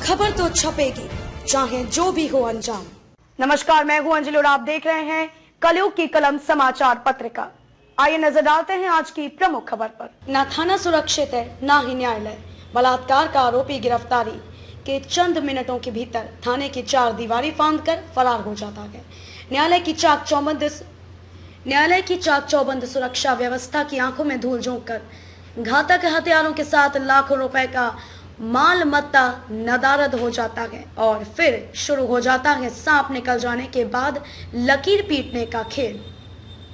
खबर तो छपेगी, चाहे जो भी हो अंजाम। नमस्कार, मैं हूं अंजलि और आप देख रहे हैं कलयुग की कलम समाचार पत्रिका। आइए नजर डालते हैं आज की प्रमुख खबर पर। न थाना सुरक्षित है, न ही न्यायालय। बलात्कार का आरोपी गिरफ्तारी के चंद मिनटों के भीतर थाने की चार दीवारी फांद कर फरार हो जाता है। न्यायालय की चाक चौबंद सुरक्षा व्यवस्था की आंखों में धूल झोंक कर घातक हथियारों के साथ लाखों रुपए का माल मत्ता नदारद हो जाता है और फिर शुरू हो जाता है सांप निकल जाने के बाद लकीर पीटने का खेल।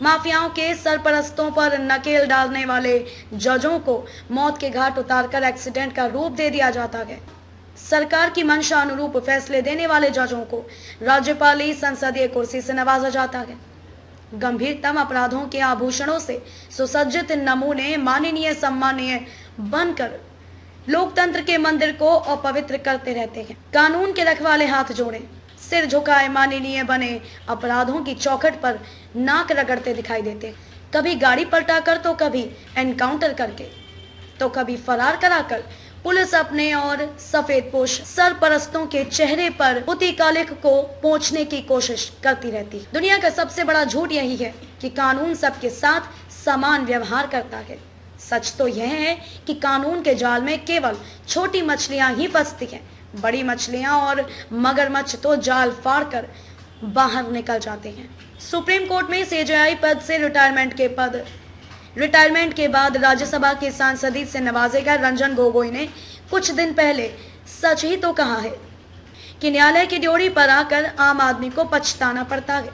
माफियाओं के सरपरस्तों पर नकेल डालने वाले जजों को मौत के घाट उतारकर एक्सीडेंट का रूप दे दिया जाता है। सरकार की मंशा अनुरूप फैसले देने वाले जजों को राज्यपाली संसदीय कुर्सी से नवाजा जाता है। गंभीरतम अपराधों के आभूषणों से सुसज्जित नमूने माननीय सम्मानीय बनकर लोकतंत्र के मंदिर को अपवित्र करते रहते हैं। कानून के रखवाले हाथ जोड़े, सिर झुकाए माननीय बने अपराधों की चौखट पर नाक रगड़ते दिखाई देते, कभी गाड़ी पलटाकर तो कभी एनकाउंटर करके तो कभी फरार कराकर। पुलिस अपने और सफेद पोश सरपरस्तों के चेहरे पर पुती कालिख को पोंछने की कोशिश करती रहती। दुनिया का सबसे बड़ा झूठ यही है कि कानून सबके साथ समान व्यवहार करता है। सच तो यह है कि कानून के जाल में केवल छोटी मछलियां ही फंसती हैं। बड़ी मछलियां और मगरमच्छ तो जाल फाड़कर बाहर निकल जाते हैं। सुप्रीम कोर्ट में सीजेआई पद से रिटायरमेंट के बाद राज्यसभा के सांसदी से नवाजे गए रंजन गोगोई ने कुछ दिन पहले सच ही तो कहा है कि न्यायालय की ड्योढ़ी पर आकर आम आदमी को पछताना पड़ता है।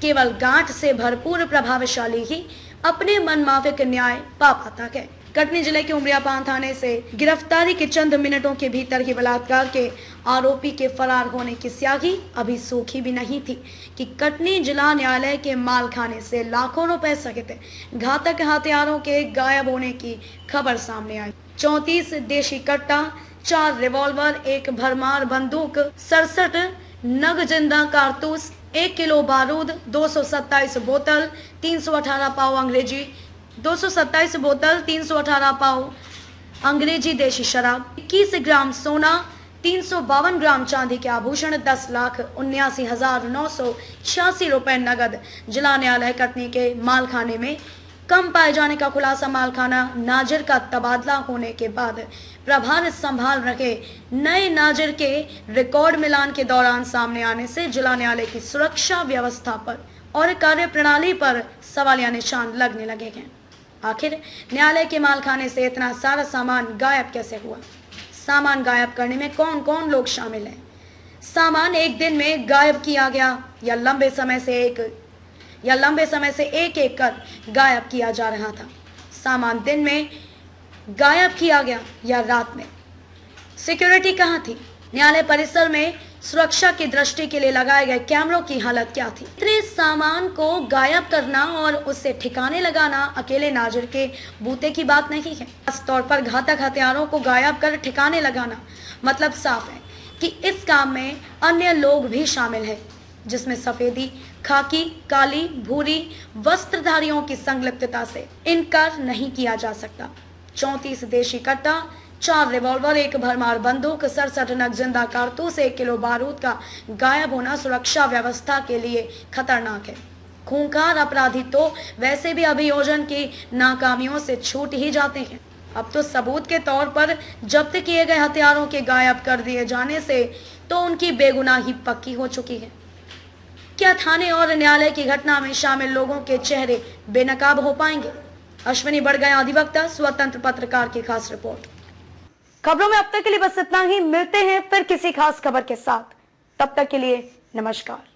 केवल गांठ से भरपूर प्रभावशाली ही अपने मनमाफिक न्याय पा पाता है। कटनी जिले के उमरियापान थाने से गिरफ्तारी के चंद मिनटों के भीतर ही बलात्कार के आरोपी के फरार होने की स्याही अभी सूखी भी नहीं थी कि कटनी जिला न्यायालय के मालखाने से लाखों रुपए सहित घातक हथियारों के गायब होने की खबर सामने आई। 34 देशी कट्टा, 4 रिवॉल्वर, 1 भरमार बंदूक, 67 नग जिंदा कारतूस, 1 किलो बारूद, 227 बोतल 318 पाव अंग्रेजी 227 बोतल 318 पाव अंग्रेजी देशी शराब, 21 ग्राम सोना, 352 ग्राम चांदी के आभूषण, 10,79,986 रुपए नगद जिला न्यायालय कटनी के मालखाने में कम पाए जाने का खुलासा मालखाना नाजिर का तबादला होने के बाद प्रभार संभाल रहे नए नाजिर के रिकॉर्ड मिलान के दौरान सामने आने से जिला न्यायालय की सुरक्षा व्यवस्था पर और कार्य प्रणाली पर सवालिया निशान लगने लगे हैं। आखिर न्यायालय के मालखाने से इतना सारा सामान गायब कैसे हुआ? सामान गायब करने में कौन कौन लोग शामिल हैं? सामान एक दिन में गायब किया गया या लंबे समय से एक एक कर गायब किया जा रहा था? सामान दिन में गायब किया गया या रात में? सिक्योरिटी कहाँ थी? न्यायालय परिसर में सुरक्षा की दृष्टि के लिए लगाए गए कैमरों की हालत क्या थी? इतने सामान को गायब करना और उसे ठिकाने लगाना अकेले नाजिर के बूते की बात नहीं है। खास तौर पर घातक हथियारों को गायब कर ठिकाने लगाना मतलब साफ है कि इस काम में अन्य लोग भी शामिल हैं, जिसमें सफेदी, खाकी, काली, भूरी वस्त्रधारियों की संलिप्तता से इनकार नहीं किया जा सकता। 34 देशी कट्टा, 4 रिवॉल्वर, 1 भरमार बंदूक, 67 नग जिंदा कारतूस, 1 किलो बारूद का गायब होना सुरक्षा व्यवस्था के लिए खतरनाक है। खूंखार अपराधी तो वैसे भी अभियोजन की नाकामियों से छूट ही जाते हैं। अब तो सबूत के तौर पर जब्त किए गए हथियारों के गायब कर दिए जाने से तो उनकी बेगुनाही पक्की हो चुकी है। क्या थाने और न्यायालय की घटना में शामिल लोगों के चेहरे बेनकाब हो पाएंगे? अश्विनी बड़गया, अधिवक्ता, स्वतंत्र पत्रकार की खास रिपोर्ट। खबरों में अब तक के लिए बस इतना ही। मिलते हैं फिर किसी खास खबर के साथ। तब तक के लिए नमस्कार।